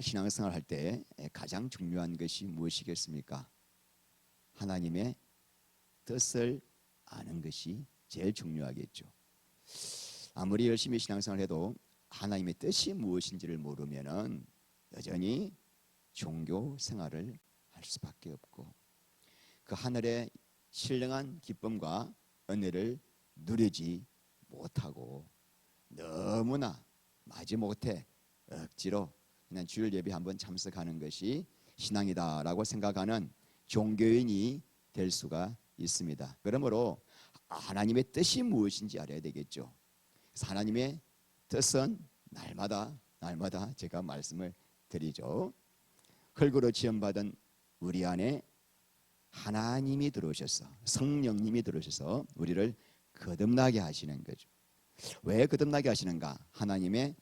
신앙생활 할 때 가장 중요한 것이 무엇이겠습니까? 하나님의 뜻을 아는 것이 제일 중요하겠죠. 아무리 열심히 신앙생활 해도 하나님의 뜻이 무엇인지를 모르면은 여전히 종교 생활을 할 수밖에 없고 그 하늘의 신령한 기쁨과 은혜를 누리지 못하고 너무나 마지못해 억지로 그냥 주일 예배 한번 참석하는 것이 신앙이다라고 생각하는 종교인이 될 수가 있습니다. 그러므로 하나님의 뜻이 무엇인지 알아야 되겠죠. 그래서 하나님의 뜻은 날마다 제가 말씀을 드리죠. 흙으로 지음받은 우리 안에 하나님이 들어오셔서 성령님이 들어오셔서 우리를 거듭나게 하시는 거죠. 왜 거듭나게 하시는가? 하나님의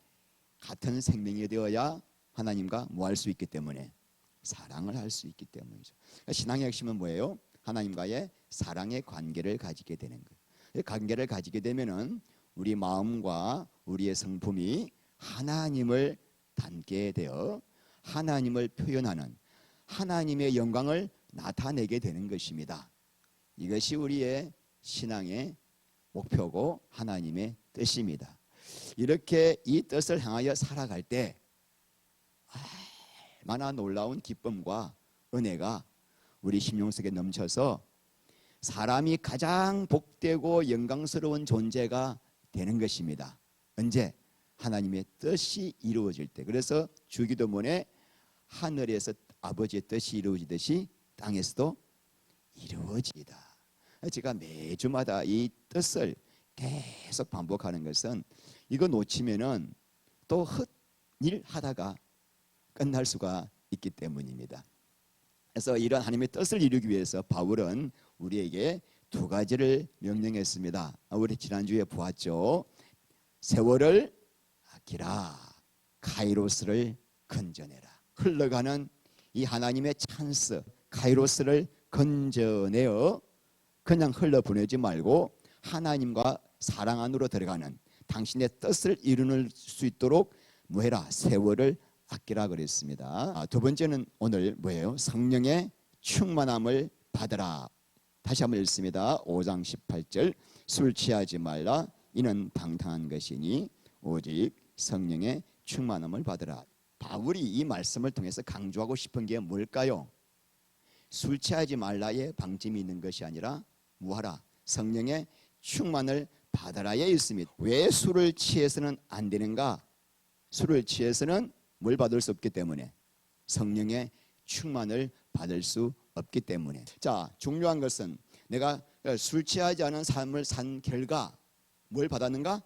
같은 생명이 되어야 하나님과 뭐 할 수 있기 때문에 사랑을 할 수 있기 때문이죠. 그러니까 신앙의 핵심은 뭐예요? 하나님과의 사랑의 관계를 가지게 되는 거예요. 관계를 가지게 되면은 우리 마음과 우리의 성품이 하나님을 닮게 되어 하나님을 표현하는 하나님의 영광을 나타내게 되는 것입니다. 이것이 우리의 신앙의 목표고 하나님의 뜻입니다. 이렇게 이 뜻을 향하여 살아갈 때 얼마나 놀라운 기쁨과 은혜가 우리 심령 속에 넘쳐서 사람이 가장 복되고 영광스러운 존재가 되는 것입니다. 언제? 하나님의 뜻이 이루어질 때. 그래서 주기도문에 하늘에서 아버지의 뜻이 이루어지듯이 땅에서도 이루어지다. 제가 매주마다 이 뜻을 계속 반복하는 것은 이거 놓치면은 또 헛일 하다가 끝날 수가 있기 때문입니다. 그래서 이런 하나님의 뜻을 이루기 위해서 바울은 우리에게 두 가지를 명령했습니다. 우리 지난주에 보았죠. 세월을 아끼라, 카이로스를 건져내라. 흘러가는 이 하나님의 찬스, 카이로스를 건져내어 그냥 흘러보내지 말고 하나님과 사랑 안으로 들어가는 당신의 뜻을 이루는 수 있도록 뭐해라? 세월을 아끼라 그랬습니다. 두 번째는 오늘 뭐예요? 성령의 충만함을 받으라. 다시 한번 읽습니다. 5장 18절 술 취하지 말라 이는 방탕한 것이니 오직 성령의 충만함을 받으라. 바울이 이 말씀을 통해서 강조하고 싶은 게 뭘까요? 술 취하지 말라의 방침이 있는 것이 아니라 뭐하라? 성령의 충만을 받으라에 있습니다. 왜 술을 취해서는 안 되는가? 술을 취해서는 뭘 받을 수 없기 때문에 성령의 충만을 받을 수 없기 때문에. 자, 중요한 것은 내가 술 취하지 않은 삶을 산 결과 뭘 받았는가?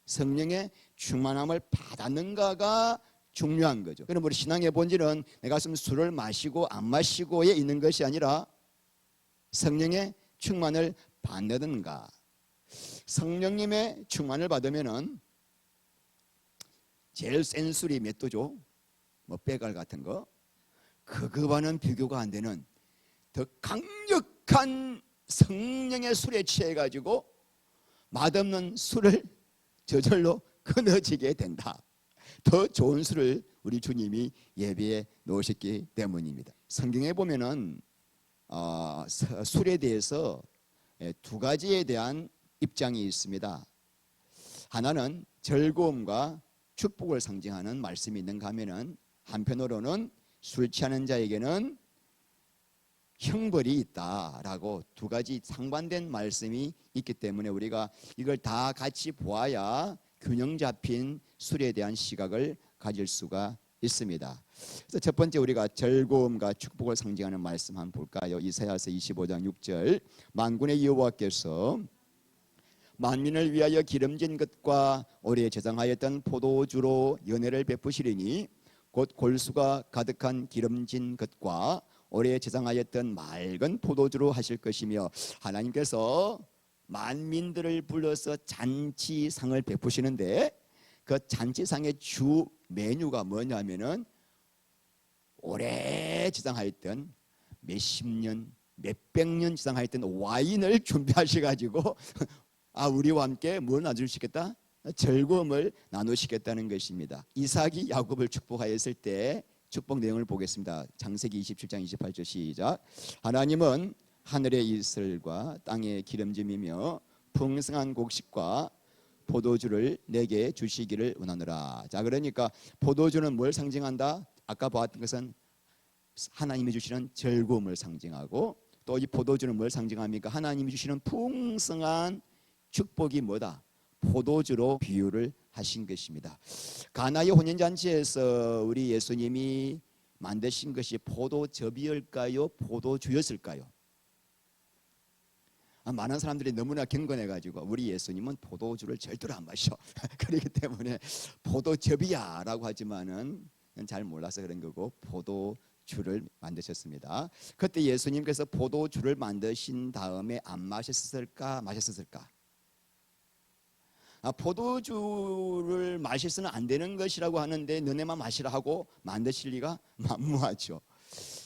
성령의 충만함을 받았는가가 중요한 거죠. 그럼 우리 신앙의 본질은 내가 지금 술을 마시고 안 마시고에 있는 것이 아니라 성령의 충만을 받는가. 성령님의 충만을 받으면은 제일 센 술이 몇 도죠? 뭐 빼갈 같은 거. 그거와는 비교가 안 되는 더 강력한 성령의 술에 취해가지고 맛없는 술을 저절로 끊어지게 된다. 더 좋은 술을 우리 주님이 예배에 놓으셨기 때문입니다. 성경에 보면은 술에 대해서 두 가지에 대한 입장이 있습니다. 하나는 즐거움과 축복을 상징하는 말씀이 있는가 하면은 한편으로는 술 취하는 자에게는 형벌이 있다라고 두 가지 상반된 말씀이 있기 때문에 우리가 이걸 다 같이 보아야 균형 잡힌 술에 대한 시각을 가질 수가 있습니다. 그래서 첫 번째 우리가 즐거움과 축복을 상징하는 말씀 한번 볼까요? 이사야서 25장 6절 만군의 여호와께서 만민을 위하여 기름진 것과 오래 저장하였던 포도주로 연회를 베푸시리니 곧 골수가 가득한 기름진 것과 오래 저장하였던 맑은 포도주로 하실 것이며 하나님께서 만민들을 불러서 잔치상을 베푸시는데 그 잔치상의 주 메뉴가 뭐냐면은 오래 저장하였던 몇십 년, 몇백 년 저장하였던 와인을 준비하셔가지고 우리와 함께 뭘 나누시겠다? 즐거움을 나누시겠다는 것입니다. 이삭이 야곱을 축복하였을 때 축복 내용을 보겠습니다. 창세기 27장 28절 시작. 하나님은 하늘의 이슬과 땅의 기름짐이며 풍성한 곡식과 포도주를 내게 주시기를 원하노라. 자, 그러니까 포도주는 뭘 상징한다? 아까 보았던 것은 하나님이 주시는 즐거움을 상징하고, 또 이 포도주는 뭘 상징합니까? 하나님이 주시는 풍성한 축복이 뭐다? 포도주로 비유를 하신 것입니다. 가나의 혼인잔치에서 우리 예수님이 만드신 것이 포도즙이었을까요? 포도주였을까요? 많은 사람들이 너무나 경건해가지고 우리 예수님은 포도주를 절대로 안 마셔. 그렇기 때문에 포도즙이야 라고 하지만은 잘 몰라서 그런 거고, 포도주를 만드셨습니다. 그때 예수님께서 포도주를 만드신 다음에 안 마셨을까 마셨을까? 포도주를 마셔서는 안 되는 것이라고 하는데 너네만 마시라 하고 만드실 리가 만무하죠.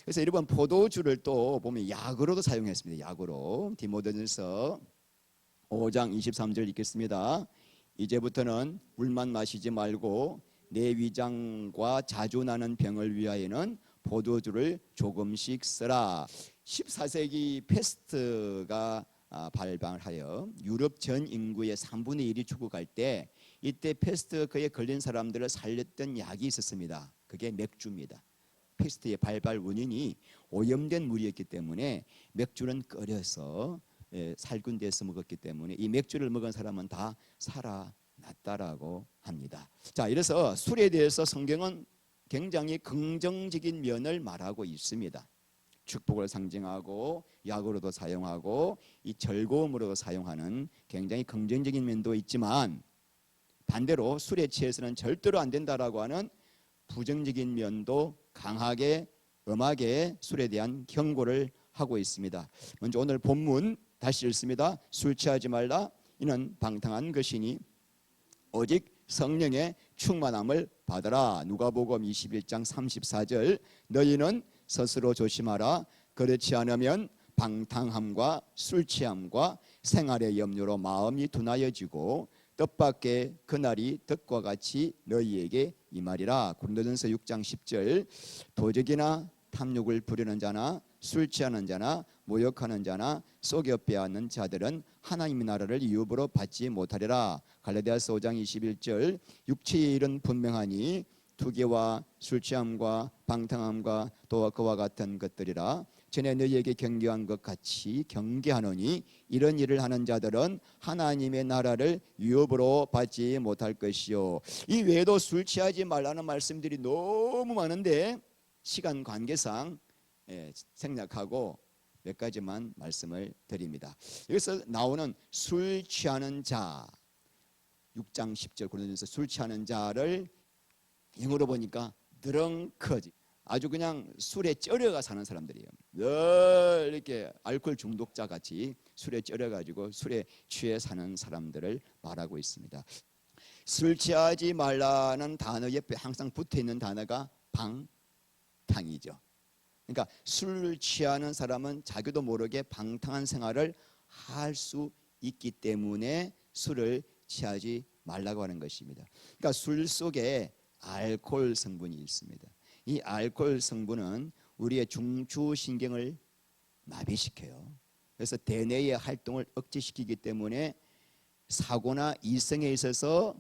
그래서 여러분, 포도주를 또 보면 약으로도 사용했습니다. 약으로. 디모데전서 5장 23절 읽겠습니다. 이제부터는 물만 마시지 말고 내 위장과 자주 나는 병을 위하여는 포도주를 조금씩 쓰라. 14세기 패스트가 발방을 하여 유럽 전 인구의 3분의 1이 죽어갈 때, 이때 패스트에 걸린 사람들을 살렸던 약이 있었습니다. 그게 맥주입니다. 패스트의 발발 원인이 오염된 물이었기 때문에 맥주는 끓여서 살균 돼서 먹었기 때문에 이 맥주를 먹은 사람은 다 살아났다라고 합니다. 자, 이래서 술에 대해서 성경은 굉장히 긍정적인 면을 말하고 있습니다. 축복을 상징하고 약으로도 사용하고 이 즐거움으로도 사용하는 굉장히 긍정적인 면도 있지만, 반대로 술에 취해서는 절대로 안 된다라고 하는 부정적인 면도 강하게 엄하게 술에 대한 경고를 하고 있습니다. 먼저 오늘 본문 다시 읽습니다. 술 취하지 말라. 이는 방탕한 것이니 오직 성령의 충만함을 받아라. 누가복음 21장 34절. 너희는 스스로 조심하라. 그렇지 않으면 방탕함과 술 취함과 생활의 염려로 마음이 둔하여지고 뜻밖의 그날이 덕과 같이 너희에게 임하리라. 고린도전서 6장 10절. 도적이나 탐욕을 부리는 자나 술 취하는 자나 모욕하는 자나 속여 빼앗는 자들은 하나님의 나라를 유업으로 받지 못하리라. 갈라디아서 5장 21절. 육체의 일은 분명하니 투기와 술 취함과 방탕함과 또 그와 같은 것들이라. 전에 너희에게 경계한 것 같이 경계하노니 이런 일을 하는 자들은 하나님의 나라를 유업으로 받지 못할 것이요. 이 외에도 술 취하지 말라는 말씀들이 너무 많은데 시간 관계상 생략하고 몇 가지만 말씀을 드립니다. 여기서 나오는 술 취하는 자, 6장 10절 고린도전서 술 취하는 자를 영어로 보니까 드렁커즈, 아주 그냥 술에 쩔어가 사는 사람들이에요. 늘 이렇게 알코올 중독자 같이 술에 쩔어가지고 술에 취해 사는 사람들을 말하고 있습니다. 술 취하지 말라는 단어 옆에 항상 붙어 있는 단어가 방탕이죠. 그러니까 술 취하는 사람은 자기도 모르게 방탕한 생활을 할 수 있기 때문에 술을 취하지 말라고 하는 것입니다. 그러니까 술 속에 알코올 성분이 있습니다. 이 알코올 성분은 우리의 중추신경을 마비시켜요. 그래서 대뇌의 활동을 억제시키기 때문에 사고나 이성에 있어서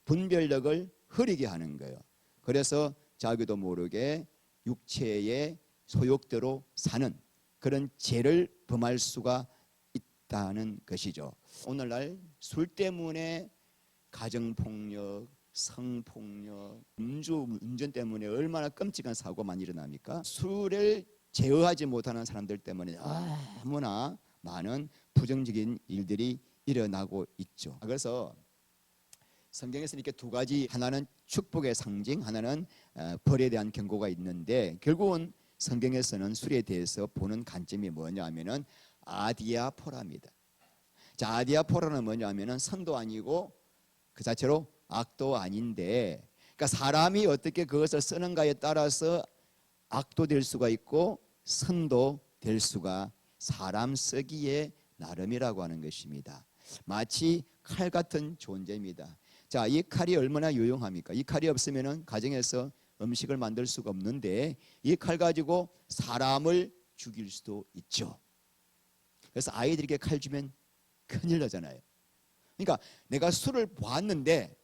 분별력을 흐리게 하는 거예요. 그래서 자기도 모르게 육체의 소욕대로 사는 그런 죄를 범할 수가 있다는 것이죠. 오늘날 술 때문에 가정폭력, 성폭력, 음주운전 때문에 얼마나 끔찍한 사고가 많이 일어납니까? 술을 제어하지 못하는 사람들 때문에 너무나 많은 부정적인 일들이 일어나고 있죠. 그래서 성경에서 이렇게 두 가지, 하나는 축복의 상징, 하나는 벌에 대한 경고가 있는데, 결국은 성경에서는 술에 대해서 보는 관점이 뭐냐 하면은 아디아포라입니다. 자, 아디아포라는 뭐냐 하면은 선도 아니고 그 자체로 악도 아닌데, 그러니까 사람이 어떻게 그것을 쓰는가에 따라서 악도 될 수가 있고 선도 될 수가, 사람 쓰기에 나름이라고 하는 것입니다. 마치 칼 같은 존재입니다. 자, 이 칼이 얼마나 유용합니까? 이 칼이 없으면은 가정에서 음식을 만들 수가 없는데 이 칼 가지고 사람을 죽일 수도 있죠. 그래서 아이들에게 칼 주면 큰일 나잖아요. 그러니까 내가 술을 보았는데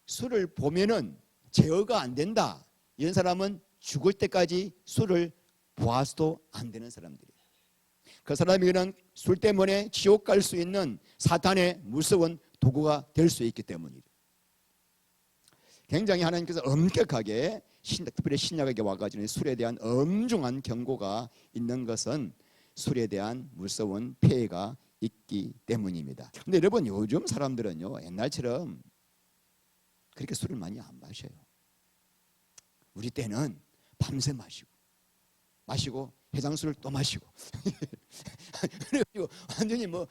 술을 보면은 제어가 안 된다, 이런 사람은 죽을 때까지 술을 보아서도 안 되는 사람들이에요. 그 사람이 그냥 술 때문에 지옥 갈 수 있는 사탄의 무서운 도구가 될 수 있기 때문이죠. 굉장히 하나님께서 엄격하게 특별히 신약에게 와가지고 술에 대한 엄중한 경고가 있는 것은 술에 대한 무서운 폐해가 있기 때문입니다. 근데 여러분, 요즘 사람들은요 옛날처럼 그렇게 술을 많이 안 마셔요. 우리 때는 밤새 마시고 해장술을 또 마시고 그래가지고 완전히 뭐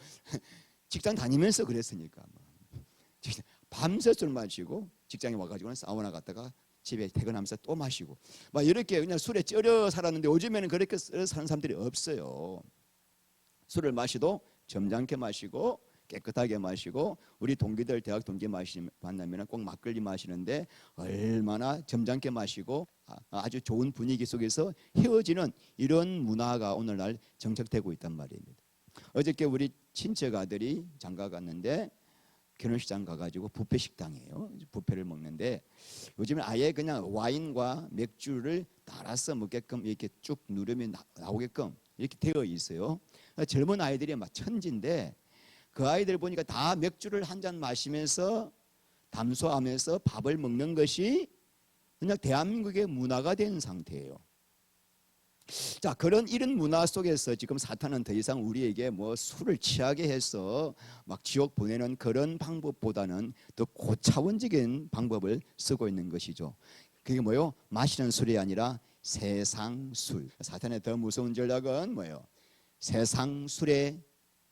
직장 다니면서 그랬으니까 밤새 술 마시고 직장에 와가지고는 사우나 갔다가 집에 퇴근하면서 또 마시고 막 이렇게 그냥 술에 쩔어 살았는데 요즘에는 그렇게 사는 사람들이 없어요. 술을 마시도 점잖게 마시고 깨끗하게 마시고, 우리 동기들 대학 동기 만나면 꼭 막걸리 마시는데 얼마나 점잖게 마시고 아주 좋은 분위기 속에서 헤어지는 이런 문화가 오늘날 정착되고 있단 말입니다. 어저께 우리 친척 아들이 장가 갔는데 결혼식장 가가지고 뷔페 식당이에요. 뷔페를 먹는데 요즘은 아예 그냥 와인과 맥주를 따라서 먹게끔 이렇게 쭉 누르면 나오게끔 이렇게 되어 있어요. 젊은 아이들이 막 천진데 그 아이들 보니까 다 맥주를 한 잔 마시면서 담소하면서 밥을 먹는 것이 그냥 대한민국의 문화가 된 상태예요. 자, 그런 이런 문화 속에서 지금 사탄은 더 이상 우리에게 뭐 술을 취하게 해서 막 지옥 보내는 그런 방법보다는 더 고차원적인 방법을 쓰고 있는 것이죠. 그게 뭐요? 마시는 술이 아니라 세상 술. 사탄의 더 무서운 전략은 뭐예요? 세상 술에,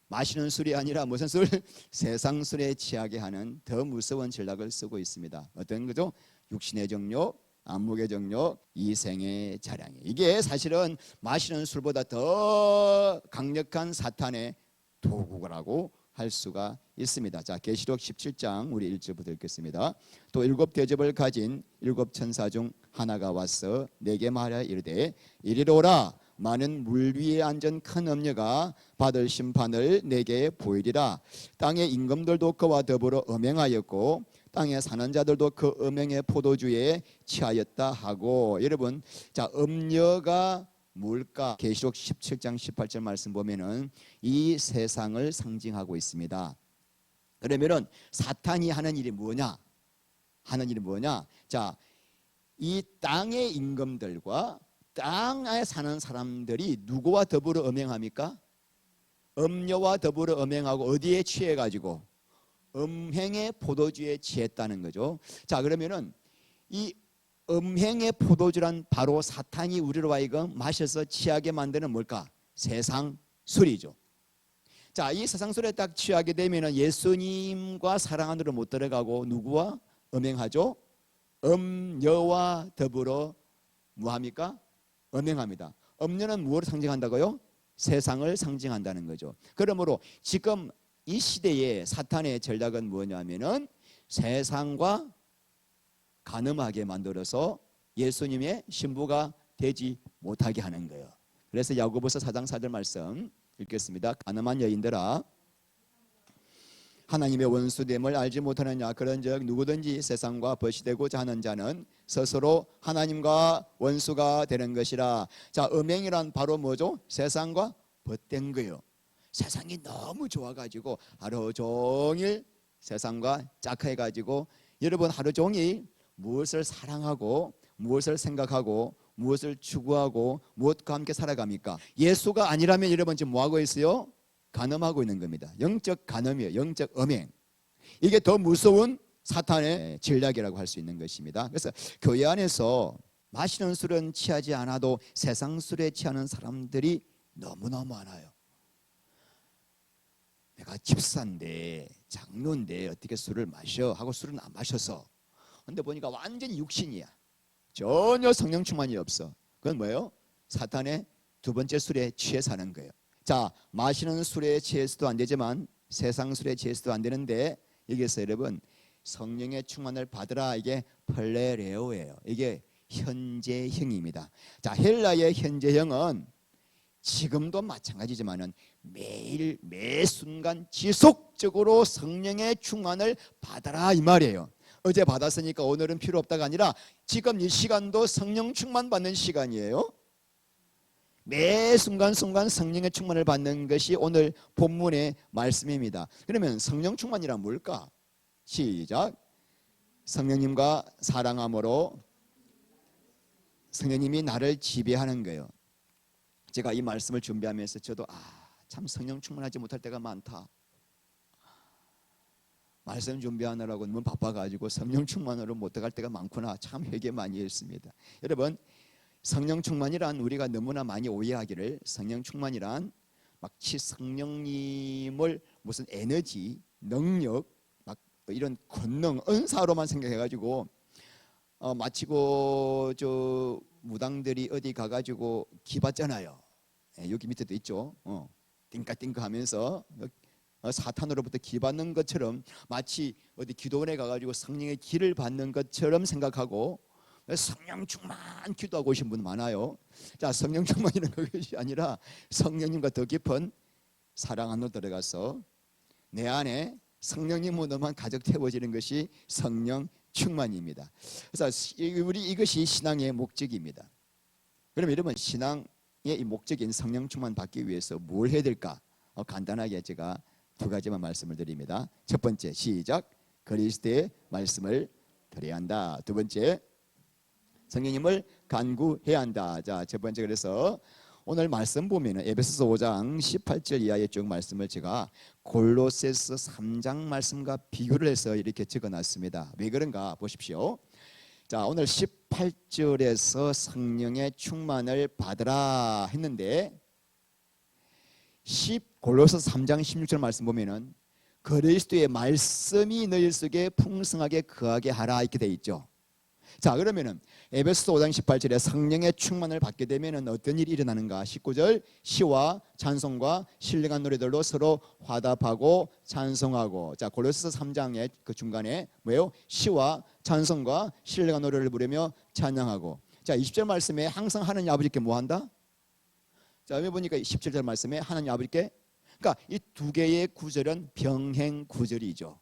마시는 술이 아니라 무슨 술? 세상 술에 취하게 하는 더 무서운 전략을 쓰고 있습니다. 어떤 거죠? 육신의 정욕, 안목의 정욕, 이생의 자랑이. 이게 사실은 마시는 술보다 더 강력한 사탄의 도구라고 할 수가 있습니다. 자, 계시록 17장 우리 1절부터 읽겠습니다. 또 일곱 대접을 가진 일곱 천사 중 하나가 와서 내게 말하여 이르되 이리로 오라. 많은 물 위에 앉은 큰 엄녀가 받을 심판을 내게 보이리라. 땅의 임금들도 그와 더불어 음행하였고 땅에 사는 자들도 그 음행의 포도주에 취하였다 하고. 여러분, 자, 음녀가 뭘까? 계시록 17장 18절 말씀 보면은 이 세상을 상징하고 있습니다. 그러면은 사탄이 하는 일이 뭐냐? 자, 이 땅의 임금들과 땅에 사는 사람들이 누구와 더불어 음행합니까? 음녀와 더불어 음행하고 어디에 취해가지고? 음행의 포도주에 취했다는 거죠. 자, 그러면은 이 음행의 포도주란 바로 사탄이 우리로 하여금 마셔서 취하게 만드는 뭘까? 세상 술이죠. 자, 이 세상 술에 딱 취하게 되면은 예수님과 사랑 안으로 못 들어가고 누구와 음행하죠? 음녀와 더불어 뭐합니까? 음행합니다. 음녀는 무엇을 상징한다고요? 세상을 상징한다는 거죠. 그러므로 지금 이 시대의 사탄의 전략은 뭐냐면은 세상과 간음하게 만들어서 예수님의 신부가 되지 못하게 하는 거예요. 그래서 야고보서 4장 4절 말씀 읽겠습니다. 간음한 여인들아, 하나님의 원수됨을 알지 못하느냐? 그런즉 누구든지 세상과 벗이되고자 하는 자는 스스로 하나님과 원수가 되는 것이라. 자, 음행이란 바로 뭐죠? 세상과 벗된 거예요. 세상이 너무 좋아가지고 하루 종일 세상과 짝해가지고 여러분 하루 종일 무엇을 사랑하고 무엇을 생각하고 무엇을 추구하고 무엇과 함께 살아갑니까? 예수가 아니라면 여러분 지금 뭐하고 있어요? 간음하고 있는 겁니다. 영적 간음이에요. 영적 음행. 이게 더 무서운 사탄의 전략이라고 할 수 있는 것입니다. 그래서 교회 안에서 마시는 술은 취하지 않아도 세상 술에 취하는 사람들이 너무너무 많아요. 내가 집사인데 장로인데 어떻게 술을 마셔 하고 술은 안 마셔서, 근데 보니까 완전히 육신이야. 전혀 성령 충만이 없어. 그건 뭐예요? 사탄의 두 번째 술에 취해 사는 거예요. 자, 마시는 술에 취해서도 안 되지만 세상 술에 취해서도 안 되는데 여기서 여러분 성령의 충만을 받으라. 이게 플레레오예요. 이게 현재형입니다. 자, 헬라의 현재형은 지금도 마찬가지지만은 매일 매 순간 지속적으로 성령의 충만을 받아라 이 말이에요. 어제 받았으니까 오늘은 필요 없다가 아니라 지금 이 시간도 성령 충만 받는 시간이에요. 매 순간순간 성령의 충만을 받는 것이 오늘 본문의 말씀입니다. 그러면 성령 충만이란 뭘까? 시작. 성령님과 사랑함으로 성령님이 나를 지배하는 거예요. 제가 이 말씀을 준비하면서 저도 참 성령 충만하지 못할 때가 많다. 말씀 준비하느라고 너무 바빠가지고 성령 충만으로 못 들어갈 때가 많구나. 참 회개 많이 했습니다. 여러분, 성령 충만이란 우리가 너무나 많이 오해하기를 성령 충만이란 마치 성령님을 무슨 에너지, 능력, 막 이런 권능, 은사로만 생각해가지고 마치고 저 무당들이 어디 가가지고 기 받잖아요. 여기 밑에도 있죠. 띵까띵까 하면서 사탄으로부터 기 받는 것처럼 마치 어디 기도원에 가가지고 성령의 기를 받는 것처럼 생각하고 성령 충만 기도하고 오신 분 많아요. 자, 성령 충만이라는 것이 아니라 성령님과 더 깊은 사랑 안으로 들어가서 내 안에 성령님으로만 가득 채워지는 것이 성령 충만입니다. 그래서 이것이 신앙의 목적입니다. 그럼 여러분, 신앙의 이 목적인 성령 충만 받기 위해서 뭘 해야 될까? 간단하게 제가 두 가지만 말씀을 드립니다. 첫 번째, 시작. 그리스도의 말씀을 들어야 한다. 두 번째, 성령님을 간구해야 한다. 자, 첫 번째, 그래서 오늘 말씀 보면은 에베소서 5장 18절 이하의 쭉 말씀을 제가 골로새서 3장 말씀과 비교를 해서 이렇게 적어놨습니다. 왜 그런가 보십시오. 자, 오늘 18절에서 성령의 충만을 받으라 했는데 골로새서 3장 16절 말씀 보면은 그리스도의 말씀이 너희 속에 풍성하게 거하게 하라 이렇게 돼 있죠. 자, 그러면은 에베소서 5장 18절에 성령의 충만을 받게 되면은 어떤 일이 일어나는가? 19절 시와 찬송과 신령한 노래들로 서로 화답하고 찬송하고. 자, 골로새서 3장의 그 중간에 뭐예요? 시와 찬송과 신령한 노래를 부르며 찬양하고. 자, 20절 말씀에 항상 하나님 아버지께 뭐 한다? 자, 여기 보니까 17절 말씀에 하나님 아버지께, 그러니까 이 두 개의 구절은 병행 구절이죠.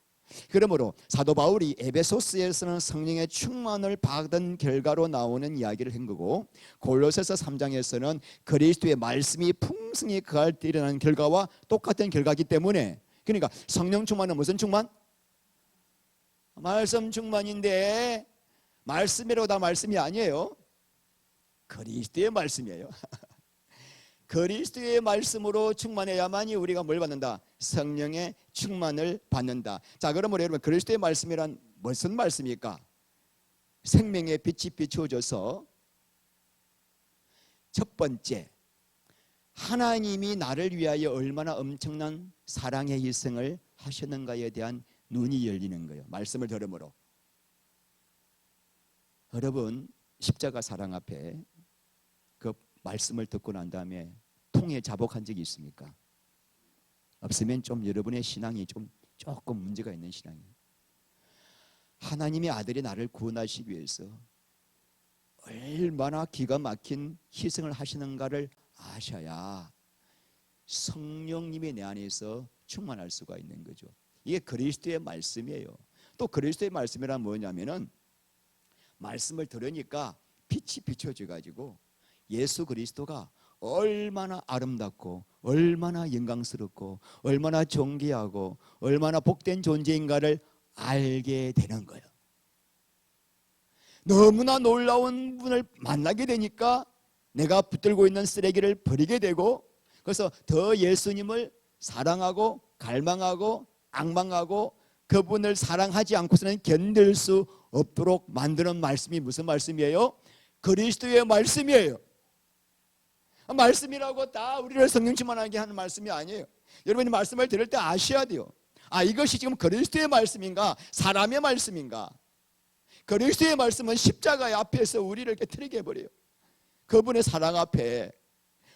그러므로 사도 바울이 에베소스에서는 성령의 충만을 받은 결과로 나오는 이야기를 한 거고 골로새서 3장에서는 그리스도의 말씀이 풍성히 거할 때 일어나는 결과와 똑같은 결과이기 때문에, 그러니까 성령 충만은 무슨 충만? 말씀 충만인데 말씀이라고 다 말씀이 아니에요. 그리스도의 말씀이에요. 그리스도의 말씀으로 충만해야만이 우리가 뭘 받는다? 성령의 충만을 받는다. 자, 그러므로 여러분, 그리스도의 말씀이란 무슨 말씀입니까? 생명의 빛이 비추어져서 첫 번째, 하나님이 나를 위하여 얼마나 엄청난 사랑의 희생을 하셨는가에 대한 눈이 열리는 거예요. 말씀을 들음으로. 여러분, 십자가 사랑 앞에 그 말씀을 듣고 난 다음에 통에 자복한 적이 있습니까? 없으면 좀 여러분의 신앙이 조금 문제가 있는 신앙이에요. 하나님의 아들이 나를 구원하시기 위해서 얼마나 기가 막힌 희생을 하시는가를 아셔야 성령님이 내 안에서 충만할 수가 있는 거죠. 이게 그리스도의 말씀이에요. 또 그리스도의 말씀이란 뭐냐면은 말씀을 들으니까 빛이 비춰져 가지고 예수 그리스도가 얼마나 아름답고 얼마나 영광스럽고 얼마나 존귀하고 얼마나 복된 존재인가를 알게 되는 거예요. 너무나 놀라운 분을 만나게 되니까 내가 붙들고 있는 쓰레기를 버리게 되고, 그래서 더 예수님을 사랑하고 갈망하고 악망하고 그분을 사랑하지 않고서는 견딜 수 없도록 만드는 말씀이 무슨 말씀이에요? 그리스도의 말씀이에요. 말씀이라고 다 우리를 성령 충만하게 하는 말씀이 아니에요. 여러분이 말씀을 들을 때 아셔야 돼요. 이것이 지금 그리스도의 말씀인가 사람의 말씀인가? 그리스도의 말씀은 십자가의 앞에서 우리를 깨트리게 해버려요. 그분의 사랑 앞에.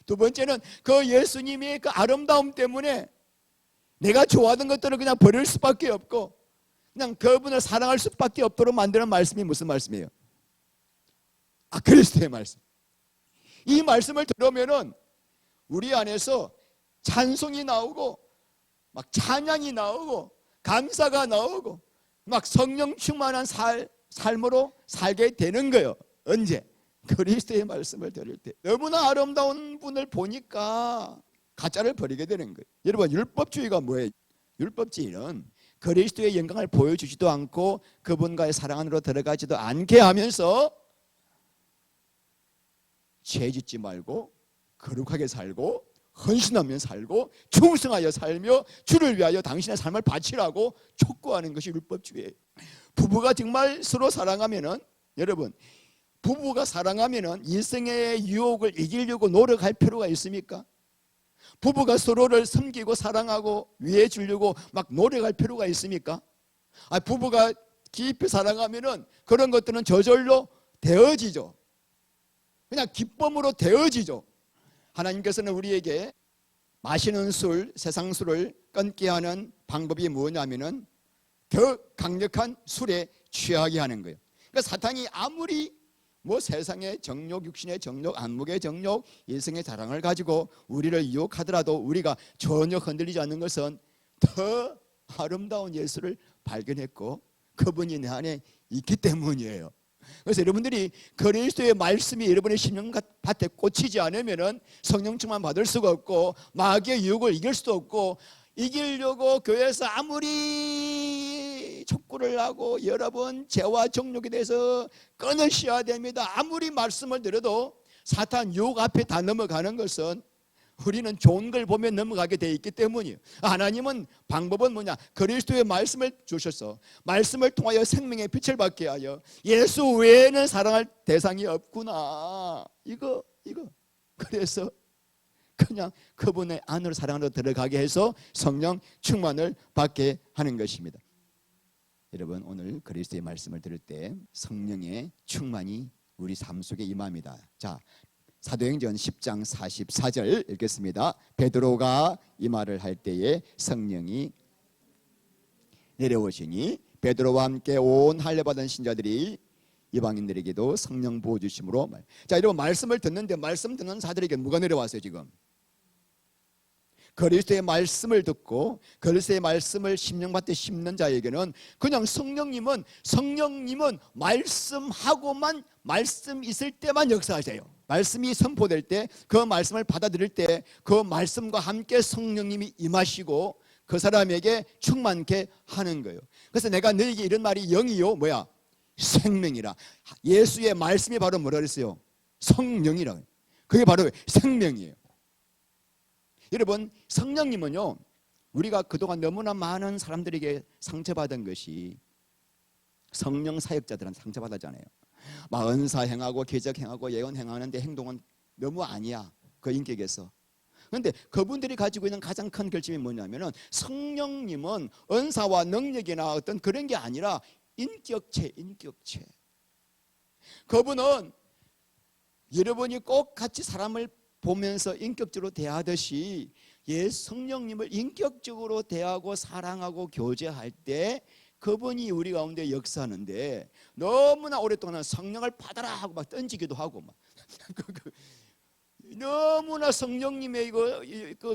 두 번째는 그 예수님의 그 아름다움 때문에 내가 좋아하던 것들을 그냥 버릴 수밖에 없고 그냥 그분을 사랑할 수밖에 없도록 만드는 말씀이 무슨 말씀이에요? 그리스도의 말씀. 이 말씀을 들으면은 우리 안에서 찬송이 나오고 막 찬양이 나오고 감사가 나오고 막 성령 충만한 삶으로 살게 되는 거예요. 언제? 그리스도의 말씀을 들을 때. 너무나 아름다운 분을 보니까 가짜를 버리게 되는 거예요. 여러분, 율법주의가 뭐예요? 율법주의는 그리스도의 영광을 보여주지도 않고 그분과의 사랑 안으로 들어가지도 않게 하면서 죄 짓지 말고 거룩하게 살고 헌신하며 살고 충성하여 살며 주를 위하여 당신의 삶을 바치라고 촉구하는 것이 율법주의예요. 부부가 정말 서로 사랑하면은, 여러분, 부부가 사랑하면은 이성의 유혹을 이기려고 노력할 필요가 있습니까? 부부가 서로를 섬기고 사랑하고 위해 주려고 막 노력할 필요가 있습니까? 부부가 깊이 사랑하면은 그런 것들은 저절로 되어지죠. 그냥 기쁨으로 되어지죠. 하나님께서는 우리에게 마시는 술, 세상 술을 끊게 하는 방법이 뭐냐면은 더 강력한 술에 취하게 하는 거예요. 그러니까 사탄이 아무리 세상의 정욕, 육신의 정욕, 안목의 정욕, 이성의 자랑을 가지고 우리를 유혹하더라도 우리가 전혀 흔들리지 않는 것은 더 아름다운 예수를 발견했고 그분이 내 안에 있기 때문이에요. 그래서 여러분들이 그리스도의 말씀이 여러분의 심령밭에 꽂히지 않으면 성령 충만 받을 수가 없고 마귀의 유혹을 이길 수도 없고, 이기려고 교회에서 아무리 촉구를 하고 여러 번 죄와 정욕에 대해서 끊으셔야 됩니다. 아무리 말씀을 들어도 사탄 유혹 앞에 다 넘어가는 것은 우리는 좋은 걸 보면 넘어가게 돼 있기 때문이에요. 하나님은 방법은 뭐냐? 그리스도의 말씀을 주셔서 말씀을 통하여 생명의 빛을 받게 하여 예수 외에는 사랑할 대상이 없구나. 이거 그래서 그냥 그분의 안으로 사랑으로 들어가게 해서 성령 충만을 받게 하는 것입니다. 여러분, 오늘 그리스도의 말씀을 들을 때 성령의 충만이 우리 삶 속에 임합니다. 자, 사도행전 10장 44절 읽겠습니다. 베드로가 이 말을 할 때에 성령이 내려오시니 베드로와 함께 온 할례받은 신자들이 이방인들에게도 성령 부어 주심으로. 자, 여러분, 말씀을 듣는데 말씀 듣는 자들에게 뭐가 내려왔어요? 지금 그리스도의 말씀을 듣고 그리스도의 말씀을 심령밭에 심는 자에게는 그냥 성령님은 말씀하고만, 말씀 있을 때만 역사하세요. 말씀이 선포될 때 그 말씀을 받아들일 때 그 말씀과 함께 성령님이 임하시고 그 사람에게 충만케 하는 거예요. 그래서 내가 너에게 이런 말이 영이요 생명이라. 예수의 말씀이 바로 뭐라 그랬어요? 성령이라. 그게 바로 생명이에요. 여러분, 성령님은요, 우리가 그동안 너무나 많은 사람들에게 상처받은 것이, 성령 사역자들은 상처받았잖아요. 막 은사 행하고 기적 행하고 예언 행하는데 행동은 너무 아니야, 그 인격에서. 그런데 그분들이 가지고 있는 가장 큰 결점이 뭐냐면은 성령님은 은사와 능력이나 어떤 그런 게 아니라 인격체. 그분은 여러분이 꼭 같이 사람을 보면서 인격적으로 대하듯이 성령님을 인격적으로 대하고 사랑하고 교제할 때 그분이 우리 가운데 역사하는데, 너무나 오랫동안 성령을 받아라 하고 막 던지기도 하고 막 너무나 성령님의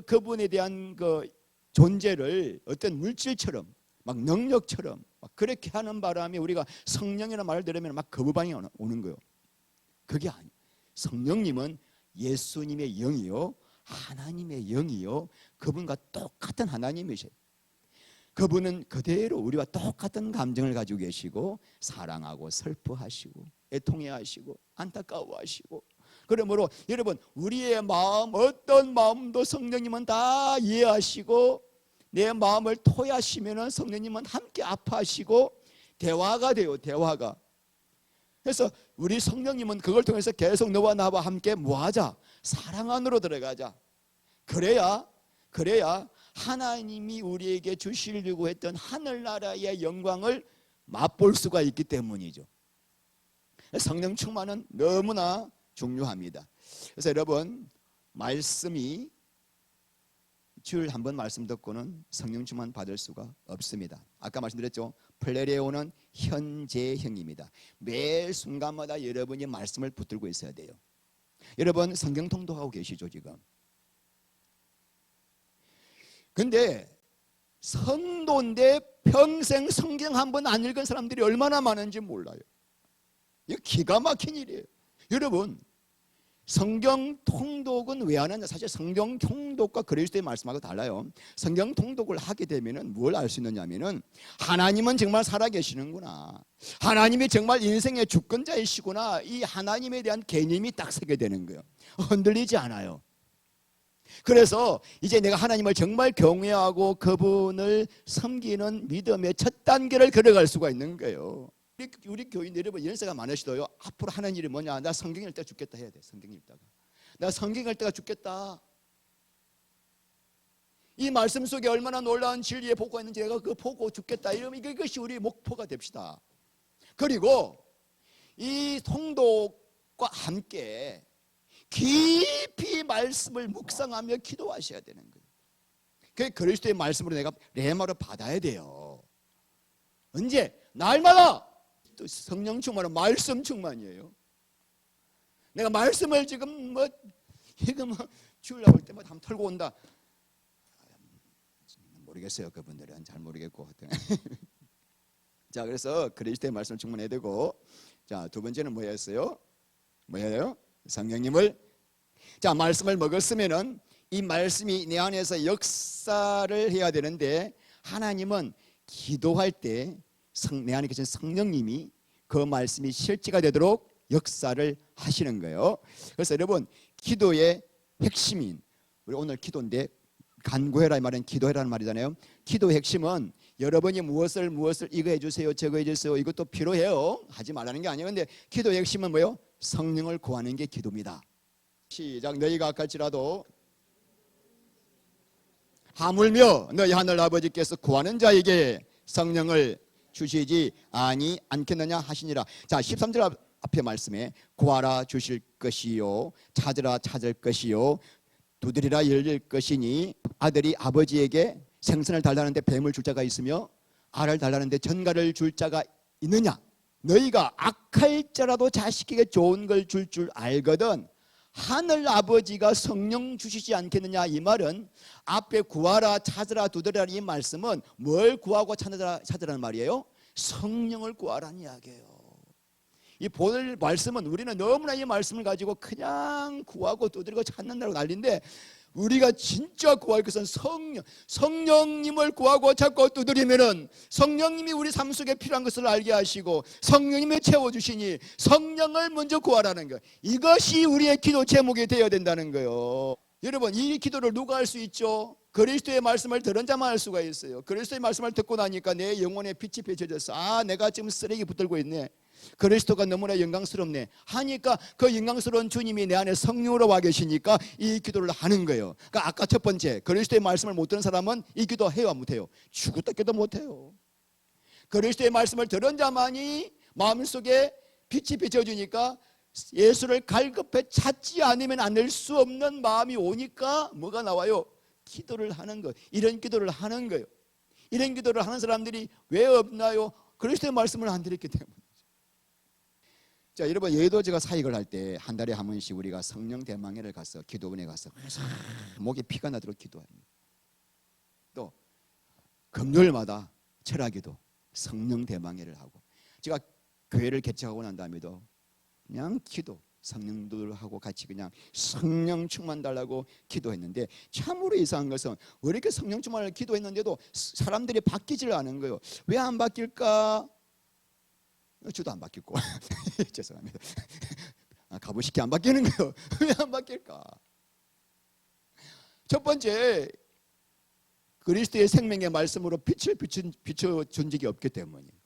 그분에 대한 그 존재를 어떤 물질처럼 막 능력처럼 막 그렇게 하는 바람에 우리가 성령이라는 말을 들으면 막 거부반응이 오는 거예요. 그게 아니에요. 성령님은 예수님의 영이요, 하나님의 영이요, 그분과 똑같은 하나님이세요. 그분은 그대로 우리와 똑같은 감정을 가지고 계시고 사랑하고 슬퍼하시고 애통해하시고 안타까워하시고, 그러므로 여러분, 우리의 마음, 어떤 마음도 성령님은 다 이해하시고 내 마음을 토하시면 성령님은 함께 아파하시고 대화가 돼요. 대화가. 그래서 우리 성령님은 그걸 통해서 계속 너와 나와 함께 뭐하자? 사랑 안으로 들어가자. 그래야 하나님이 우리에게 주시려고 했던 하늘나라의 영광을 맛볼 수가 있기 때문이죠. 성령 충만은 너무나 중요합니다. 그래서 여러분, 말씀이 주일 한 번 말씀 듣고는 성령 충만 받을 수가 없습니다. 아까 말씀드렸죠. 플레레오는 현재형입니다. 매 순간마다 여러분이 말씀을 붙들고 있어야 돼요. 여러분 성경 통독하고 계시죠 지금? 근데 성도인데 평생 성경 한 번 안 읽은 사람들이 얼마나 많은지 몰라요. 이거 기가 막힌 일이에요. 여러분 성경 통독은 왜 하느냐? 사실 성경 통독과 그리스도의 말씀하고 달라요. 성경 통독을 하게 되면은 뭘 알 수 있느냐면은 하나님은 정말 살아계시는구나, 하나님이 정말 인생의 주권자이시구나, 이 하나님에 대한 개념이 딱 서게 되는 거예요. 흔들리지 않아요. 그래서 이제 내가 하나님을 정말 경외하고 그분을 섬기는 믿음의 첫 단계를 걸어갈 수가 있는 거예요. 우리 교인 여러분 연세가 많으시도요, 앞으로 하는 일이 뭐냐? 나 성경 읽다가 죽겠다 해야 돼. 성경 읽다가 나 성경 읽다가 죽겠다. 이 말씀 속에 얼마나 놀라운 진리의 복가 있는지 내가 그거 보고 죽겠다. 이러면 이것이 우리 목표가 됩시다. 그리고 이 통독과 함께 깊이 말씀을 묵상하며 기도하셔야 되는 거예요. 그 그리스도의 말씀으로 내가 레마로 받아야 돼요. 언제? 날마다. 또 성령 충만은 말씀 충만이에요. 내가 말씀을 지금 이거 주려고 할 때마다 한번 털고 온다. 모르겠어요. 그분들은 잘 모르겠고. 자, 그래서 그리스도의 말씀을 충만해야 되고, 자, 두 번째는 뭐였어요? 뭐예요? 성령님을. 자, 말씀을 먹었으면은 이 말씀이 내 안에서 역사를 해야 되는데, 하나님은 기도할 때 내 안에 계신 성령님이 그 말씀이 실제가 되도록 역사를 하시는 거예요. 그래서 여러분 기도의 핵심인, 우리 오늘 기도인데 간구해라 이 말은 기도해라는 말이잖아요. 기도의 핵심은 여러분이 무엇을 이거 해주세요 저거 해주세요 이것도 필요해요, 하지 말라는 게 아니에요. 근데 기도의 핵심은 뭐예요? 성령을 구하는 게 기도입니다. 시작. 너희가 악할지라도 하물며 너희 하늘 아버지께서 구하는 자에게 성령을 주시지 않겠느냐 하시니라. 자, 13절 앞에 말씀에 구하라 주실 것이요, 찾으라 찾을 것이요, 두드리라 열릴 것이니, 아들이 아버지에게 생선을 달라는데 뱀을 줄 자가 있으며 알을 달라는데 전갈을 줄 자가 있느냐? 너희가 악할지라도 자식에게 좋은 걸 줄 알거든 하늘 아버지가 성령 주시지 않겠느냐. 이 말은 앞에 구하라 찾으라 두드리라 이 말씀은 뭘 구하고 찾으라는 말이에요? 성령을 구하라는 이야기예요. 이 본 말씀은 우리는 너무나 이 말씀을 가지고 그냥 구하고 두드리고 찾는다고 난리인데, 우리가 진짜 구할 것은 성령님을 구하고 찾고 두드리면은 성령님이 우리 삶 속에 필요한 것을 알게 하시고 성령님이 채워주시니 성령을 먼저 구하라는 거예요. 이것이 우리의 기도 제목이 되어야 된다는 거예요. 여러분 이 기도를 누가 할 수 있죠? 그리스도의 말씀을 들은 자만 할 수가 있어요. 그리스도의 말씀을 듣고 나니까 내 영혼에 빛이 비춰졌어. 아, 내가 지금 쓰레기 붙들고 있네. 그리스도가 너무나 영광스럽네 하니까 그 영광스러운 주님이 내 안에 성령으로 와 계시니까 이 기도를 하는 거예요. 그러니까 아까 첫 번째 그리스도의 말씀을 못 듣는 사람은 이 기도 해요 안 못해요? 죽었다 깨도 못해요. 그리스도의 말씀을 들은 자만이 마음속에 빛이 비춰주니까 예수를 갈급해 찾지 않으면 안 될 수 없는 마음이 오니까 뭐가 나와요? 기도를 하는 거예요. 이런 기도를 하는 거예요. 이런 기도를 하는 사람들이 왜 없나요? 그리스도의 말씀을 안 들었기 때문에. 자, 여러분 여의도 제가 사역을 할 때 한 달에 한 번씩 우리가 성령 대망회를 가서 기도원에 가서 목에 피가 나도록 기도합니다. 또 금요일마다 철학기도 성령 대망회를 하고, 제가 교회를 개척하고 난 다음에도 그냥 기도 성령들하고 같이 그냥 성령 충만 달라고 기도했는데, 참으로 이상한 것은 왜 이렇게 성령 충만을 기도했는데도 사람들이 바뀌질 않은 거예요. 왜 안 바뀔까? 저도 안 바뀌고 죄송합니다. 가부식이 안 바뀌는 거예요. 왜 안 바뀔까? 첫 번째 그리스도의 생명의 말씀으로 빛을 비춰준 적이 없기 때문이에요.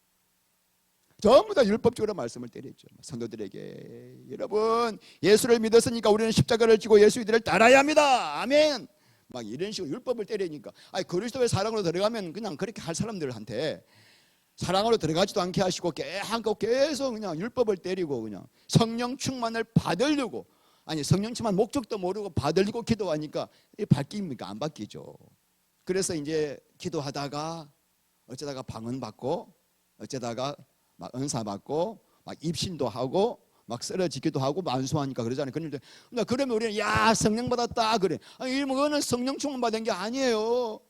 전부 다 율법적으로 말씀을 때렸죠. 성도들에게 여러분 예수를 믿었으니까 우리는 십자가를 지고 예수 이들을 따라야 합니다. 아멘. 막 이런 식으로 율법을 때리니까, 아니 그리스도의 사랑으로 들어가면 그냥 그렇게 할 사람들한테 사랑으로 들어가지도 않게 하시고 계속 그냥 율법을 때리고 그냥 성령 충만을 받으려고, 아니 성령 충만 목적도 모르고 받으려고 기도하니까 이게 바뀝니까? 안 바뀌죠. 그래서 이제 기도하다가 어쩌다가 방언 받고 어쩌다가 막 은사 받고 막 입신도 하고 막 쓰러지기도 하고 만수하니까 그러잖아요. 그런데 그러면 우리는 야 성령 받았다 그래. 아니 이거는 성령 충만 받은 게 아니에요.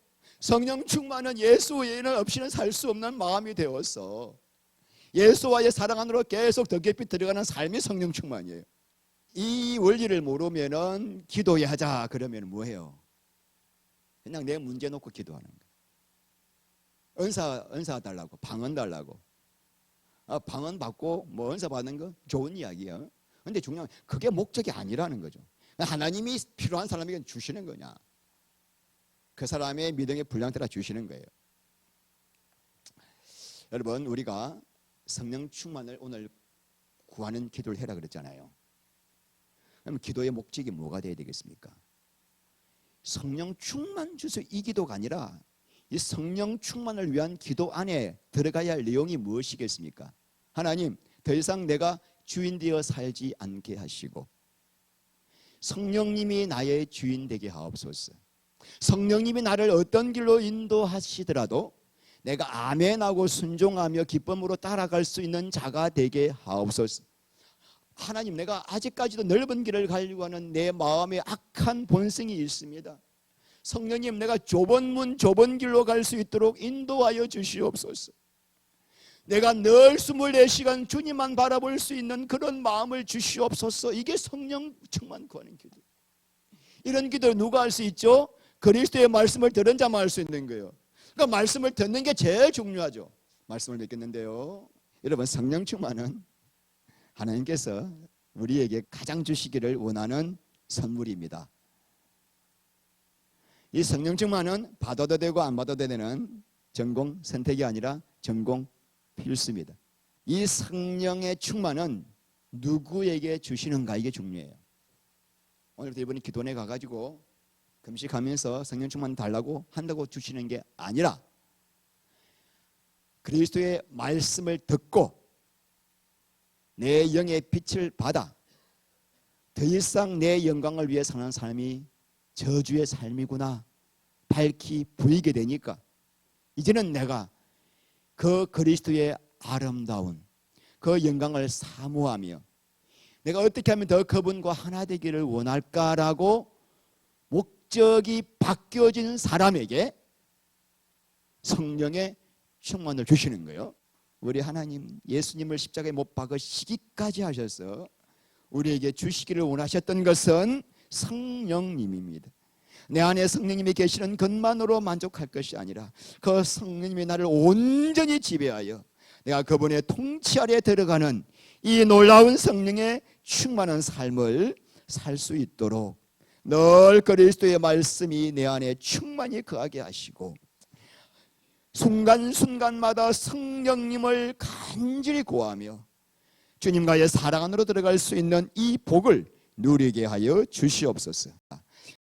성령 충만은 예수 외에는 없이는 살 수 없는 마음이 되었어. 예수와의 사랑 안으로 계속 더 깊이 들어가는 삶이 성령 충만이에요. 이 원리를 모르면은 기도해 하자 그러면 뭐해요? 그냥 내 문제 놓고 기도하는 거예요. 은사 달라고, 방언 달라고. 방언 받고 뭐 은사 받는 거 좋은 이야기야. 근데 중요한 건 그게 목적이 아니라는 거죠. 하나님이 필요한 사람에게 주시는 거냐, 그 사람의 믿음의 분량 따라 주시는 거예요. 여러분, 우리가 성령 충만을 오늘 구하는 기도를 해라 그랬잖아요. 그럼 기도의 목적이 뭐가 돼야 되겠습니까? 성령 충만 주소 이 기도가 아니라 이 성령 충만을 위한 기도 안에 들어가야 할 내용이 무엇이겠습니까? 하나님, 더 이상 내가 주인 되어 살지 않게 하시고 성령님이 나의 주인 되게 하옵소서. 성령님이 나를 어떤 길로 인도하시더라도 내가 아멘하고 순종하며 기쁨으로 따라갈 수 있는 자가 되게 하옵소서. 하나님, 내가 아직까지도 넓은 길을 가려고 하는 내 마음에 악한 본성이 있습니다. 성령님, 내가 좁은 문 좁은 길로 갈 수 있도록 인도하여 주시옵소서. 내가 늘 24시간 주님만 바라볼 수 있는 그런 마음을 주시옵소서. 이게 성령 충만 구하는 기도. 이런 기도를 누가 할 수 있죠? 그리스도의 말씀을 들은 자만 할 수 있는 거예요. 그러니까 말씀을 듣는 게 제일 중요하죠. 말씀을 듣겠는데요, 여러분, 성령 충만은 하나님께서 우리에게 가장 주시기를 원하는 선물입니다. 이 성령 충만은 받아도 되고 안 받아도 되는 전공 선택이 아니라 전공 필수입니다. 이 성령의 충만은 누구에게 주시는가, 이게 중요해요. 오늘부터 이번에 기도원에 가가지고 금식하면서 성령 충만 달라고 한다고 주시는 게 아니라 그리스도의 말씀을 듣고 내 영의 빛을 받아 더 이상 내 영광을 위해 사는 삶이 저주의 삶이구나 밝히 보이게 되니까 이제는 내가 그 그리스도의 아름다운 그 영광을 사모하며 내가 어떻게 하면 더 그분과 하나 되기를 원할까라고 목적이 바뀌어진 사람에게 성령의 충만을 주시는 거예요. 우리 하나님, 예수님을 십자가에 못 박으시기까지 하셔서 우리에게 주시기를 원하셨던 것은 성령님입니다. 내 안에 성령님이 계시는 것만으로 만족할 것이 아니라 그 성령님이 나를 온전히 지배하여 내가 그분의 통치 아래 들어가는 이 놀라운 성령의 충만한 삶을 살 수 있도록 늘 그리스도의 말씀이 내 안에 충만히 거하게 하시고 순간순간마다 성령님을 간절히 구하며 주님과의 사랑 안으로 들어갈 수 있는 이 복을 누리게 하여 주시옵소서.